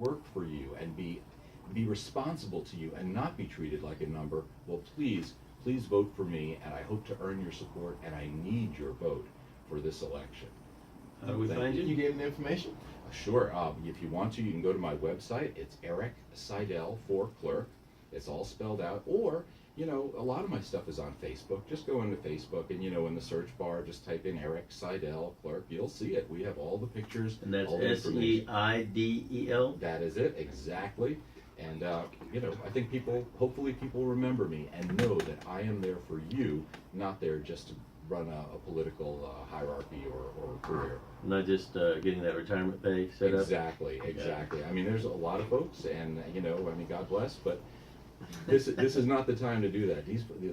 work for you and be responsible to you and not be treated like a number, well, please vote for me, and I hope to earn your support, and I need your vote for this election. How do we find you? You gave them the information? Sure. If you want to, you can go to my website. It's Eric Seidel for clerk. It's all spelled out. Or, a lot of my stuff is on Facebook. Just go into Facebook and, in the search bar, just type in Eric Seidel clerk. You'll see it. We have all the pictures. And that's all the information. Seidel? That is it, exactly. And, I think hopefully people remember me and know that I am there for you, not there just to run a political hierarchy or career. Not just getting that retirement pay set up? Exactly. I mean, there's a lot of folks, and, God bless, but this is not the time to do that.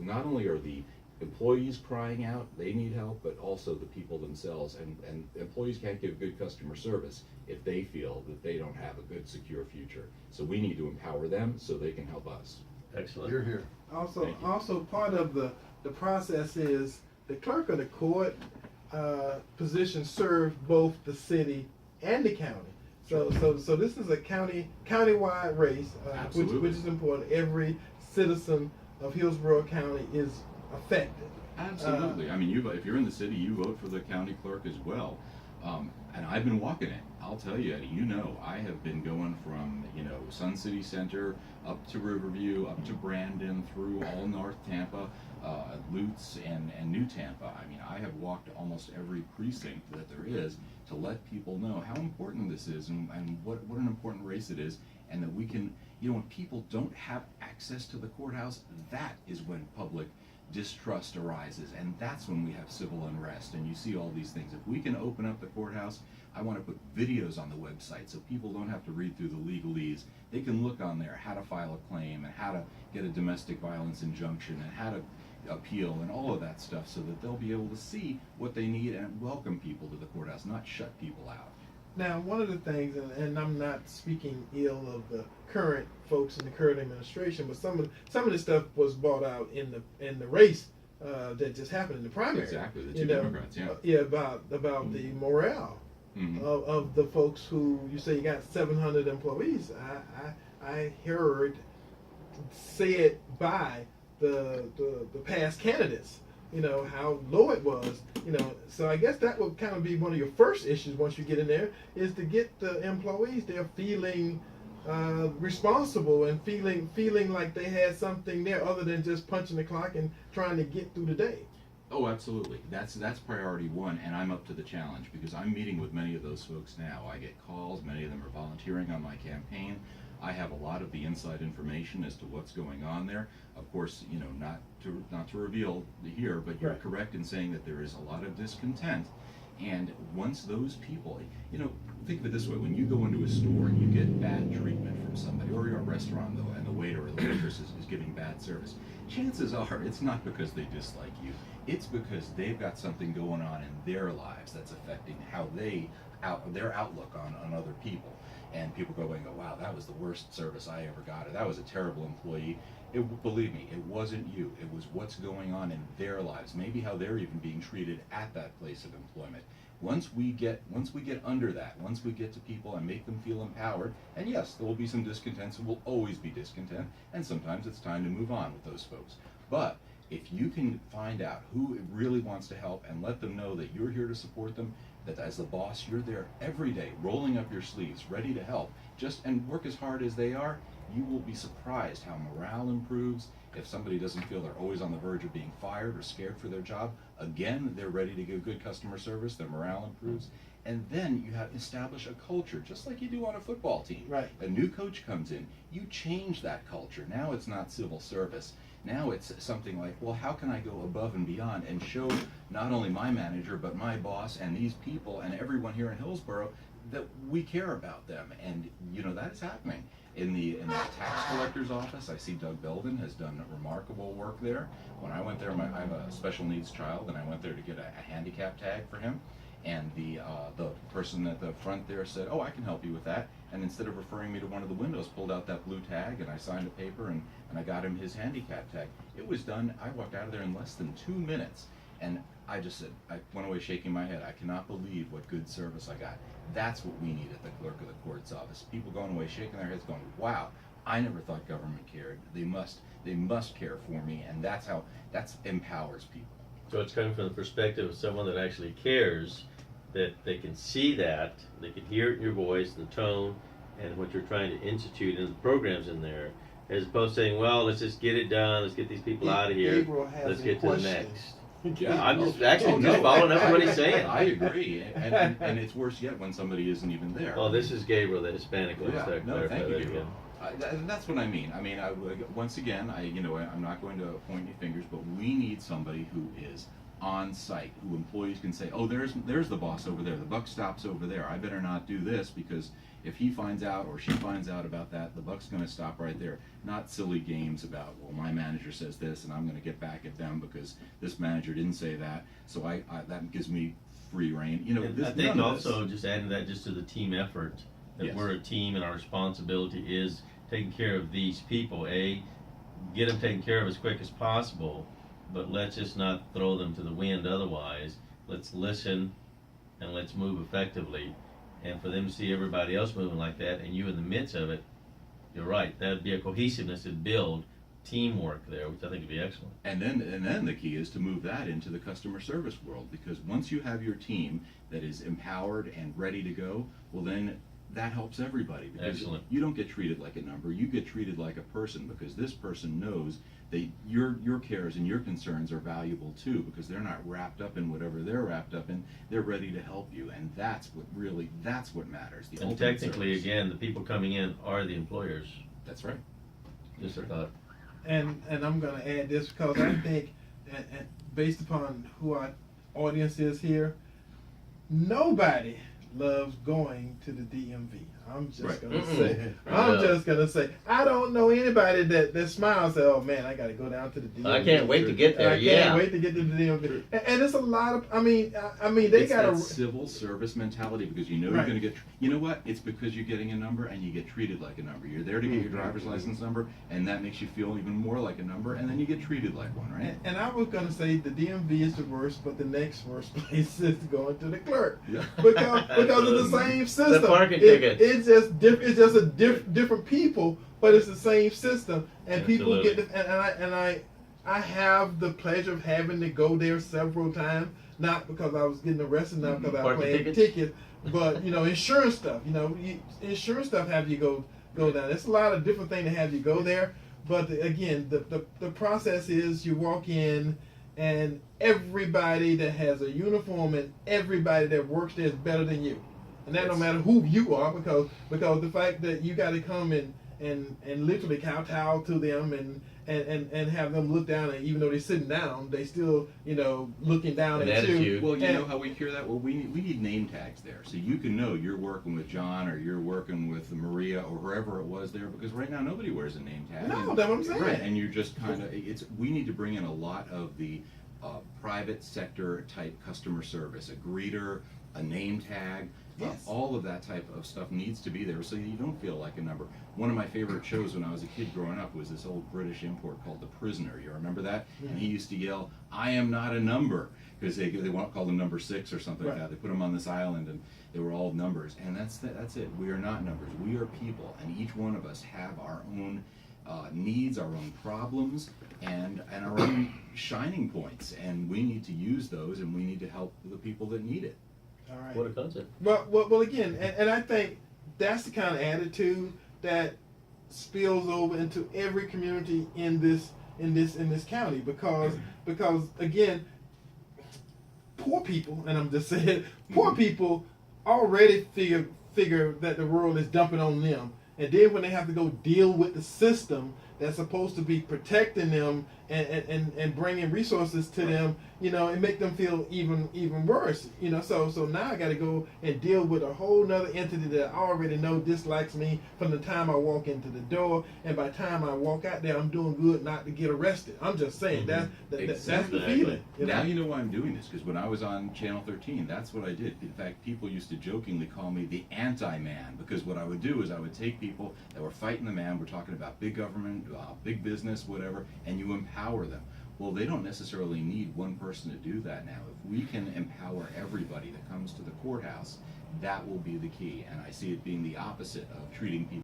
Not only are the employees crying out, they need help, but also the people themselves. And employees can't give good customer service if they feel that they don't have a good, secure future. So we need to empower them so they can help us. Excellent. You're here. Also part of the process is the clerk of the court position serves both the city and the county. So this is a countywide race, which is important. Every citizen of Hillsborough County is affected. Absolutely. If you're in the city, you vote for the county clerk as well. And I've been walking it. I'll tell you, I have been going from, Sun City Center up to Riverview, up to Brandon, through all North Tampa, Lutz, and New Tampa. I have walked almost every precinct that there is to let people know how important this is and what an important race it is, and that we can, when people don't have access to the courthouse, that is when public distrust arises, and that's when we have civil unrest, and you see all these things. If we can open up the courthouse, I want to put videos on the website so people don't have to read through the legalese. They can look on there how to file a claim and how to get a domestic violence injunction and how to appeal and all of that stuff, so that they'll be able to see what they need and welcome people to the courthouse, not shut people out. Now, one of the things, and I'm not speaking ill of the current folks in the current administration, but some of the stuff was brought out in the race that just happened in the primary. Exactly, the two Democrats, about the morale of the folks who, you say you got 700 employees. I heard said by the past candidates, how low it was, so I guess that would kind of be one of your first issues once you get in there, is to get the employees there feeling responsible and feeling like they had something there other than just punching the clock and trying to get through the day. Oh, absolutely. That's priority one, and I'm up to the challenge because I'm meeting with many of those folks now. I get calls, many of them are volunteering on my campaign. I have a lot of the inside information as to what's going on there. Of course, not to reveal here, but you're correct in saying that there is a lot of discontent. And once those people, think of it this way: when you go into a store and you get bad treatment from somebody, or you're at a restaurant though, and the waiter or the waitress is giving bad service, chances are it's not because they dislike you. It's because they've got something going on in their lives that's affecting how their outlook on other people. And people go and go, wow, that was the worst service I ever got, or that was a terrible employee. Believe me, it wasn't you. It was what's going on in their lives, maybe how they're even being treated at that place of employment. Once we get under that, once we get to people and make them feel empowered, and yes, there will be some discontent, so we'll always be discontent, and sometimes it's time to move on with those folks. But if you can find out who really wants to help and let them know that you're here to support them, that as the boss, you're there every day, rolling up your sleeves, ready to help, and work as hard as they are, you will be surprised how morale improves. If somebody doesn't feel they're always on the verge of being fired or scared for their job, again, they're ready to give good customer service, their morale improves. And then you have establish a culture, just like you do on a football team. Right. A new coach comes in, you change that culture. Now it's not civil service. Now it's something like, well, how can I go above and beyond and show not only my manager, but my boss and these people and everyone here in Hillsborough that we care about them. And, that is happening. In the tax collector's office, I see Doug Belvin has done remarkable work there. When I went there, I have a special needs child, and I went there to get a handicap tag for him. And the person at the front there said, oh, I can help you with that. And instead of referring me to one of the windows, pulled out that blue tag, and I signed a paper, and I got him his handicap tag. It was done. I walked out of there in less than 2 minutes. And I just said, I went away shaking my head. I cannot believe what good service I got. That's what we need at the clerk of the court's office. People going away shaking their heads going, wow, I never thought government cared. They must care for me, and that empowers people. So it's coming from the perspective of someone that actually cares, that they can see that, they can hear it in your voice, the tone, and what you're trying to institute in the programs in there, as opposed to saying, well, let's just get it done, let's get these people out of here, Gabriel has let's a get to the question. next. Yeah, I'm just actually just following up what he's saying. I agree, and it's worse yet when somebody isn't even there. Oh, this is Gabriel, the Hispanic. Let's Yeah, no, clarify thank you, that Gabriel. again. And that's what I mean. I mean, once again, I'm not going to point any fingers, but we need somebody who is on site, who employees can say, oh, there's the boss over there. The buck stops over there. I better not do this, because if he finds out or she finds out about that, the buck's going to stop right there. Not silly games about, well, my manager says this, and I'm going to get back at them because this manager didn't say that. So that gives me free reign. And I think also just adding that just to the team effort, that Yes. we're a team and our responsibility is taking care of these people. Get them taken care of as quick as possible, but let's just not throw them to the wind otherwise. Let's listen and let's move effectively. And for them to see everybody else moving like that and you in the midst of it, you're right. That would be a cohesiveness and build teamwork there, which I think would be excellent. And then the key is to move that into the customer service world, because once you have your team that is empowered and ready to go, well, then that helps everybody, because Excellent. you don't get treated like a number. You get treated like a person, because this person knows that your cares and your concerns are valuable too, because they're not wrapped up in whatever they're wrapped up in. They're ready to help you, and that's what matters. The And ultimate technically, service. again, the people coming in are the employers. That's right. Just a thought. And I'm going to add this because I think, and based upon who our audience is here, nobody loves going to the DMV. I'm just Right. gonna Mm-mm. say. Right. I'm just gonna say. I don't know anybody that smiles and say, "Oh man, I got to go down to the DMV." I can't wait to get there, I yeah. can't wait to get to the DMV. And it's a lot of. I mean, they It's got that a. civil service mentality, because you know Right. you're going to get. You know what? It's because you're getting a number and you get treated like a number. You're there to get your driver's license number, and that makes you feel even more like a number, and then you get treated like one, right? And I was gonna say the DMV is the worst, but the next worst place is going to the clerk Yeah. because it's the same system. The parking tickets. It's just different. It's just different people, but it's the same system, and people get. I have the pleasure of having to go there several times, not because I was getting arrested, not because I was Parking paying tickets. tickets, but insurance stuff. Insurance stuff have you go down. It's a lot of different things to have you go there. But again, the process is you walk in, and everybody that has a uniform and everybody that works there is better than you, and that no matter who you are, because the fact that you got to come and literally kowtow to them and have them look down, and even though they're sitting down, they still looking down An at you. attitude. Well, you know how we cure that? Well, we need name tags there, so you can know you're working with John or you're working with Maria or whoever it was there, because right now nobody wears a name tag. No, that's what I'm saying. Right, and you're just kind of we need to bring in a lot of the private sector type customer service, a greeter, a name tag. Yes. All of that type of stuff needs to be there, so you don't feel like a number. One of my favorite shows when I was a kid growing up was this old British import called The Prisoner. You remember that? Yeah. And he used to yell, "I am not a number," because they want to call them number 6 or something Right. like that. They put them on this island, and they were all numbers. And that's it. We are not numbers. We are people, and each one of us have our own needs, our own problems, and our own shining points. And we need to use those, and we need to help the people that need it. All right. What a concept. Well, again, and I think that's the kind of attitude that spills over into every community in this county, because again, poor people, and I'm just saying, poor people already figure that the world is dumping on them, and then when they have to go deal with the system that's supposed to be protecting them and bringing resources to them, it make them feel even worse, So now I got to go and deal with a whole nother entity that I already know dislikes me from the time I walk into the door, and by the time I walk out there, I'm doing good not to get arrested. I'm just saying that's the Exactly. feeling. Now you know why I'm doing this, because when I was on Channel 13, that's what I did. In fact, people used to jokingly call me the anti-man, because what I would do is I would take people that were fighting the man, we're talking about big government, big business, whatever, and you empower them. Well, they don't necessarily need one person to do that now. If we can empower everybody that comes to the courthouse, that will be the key. And I see it being the opposite of treating people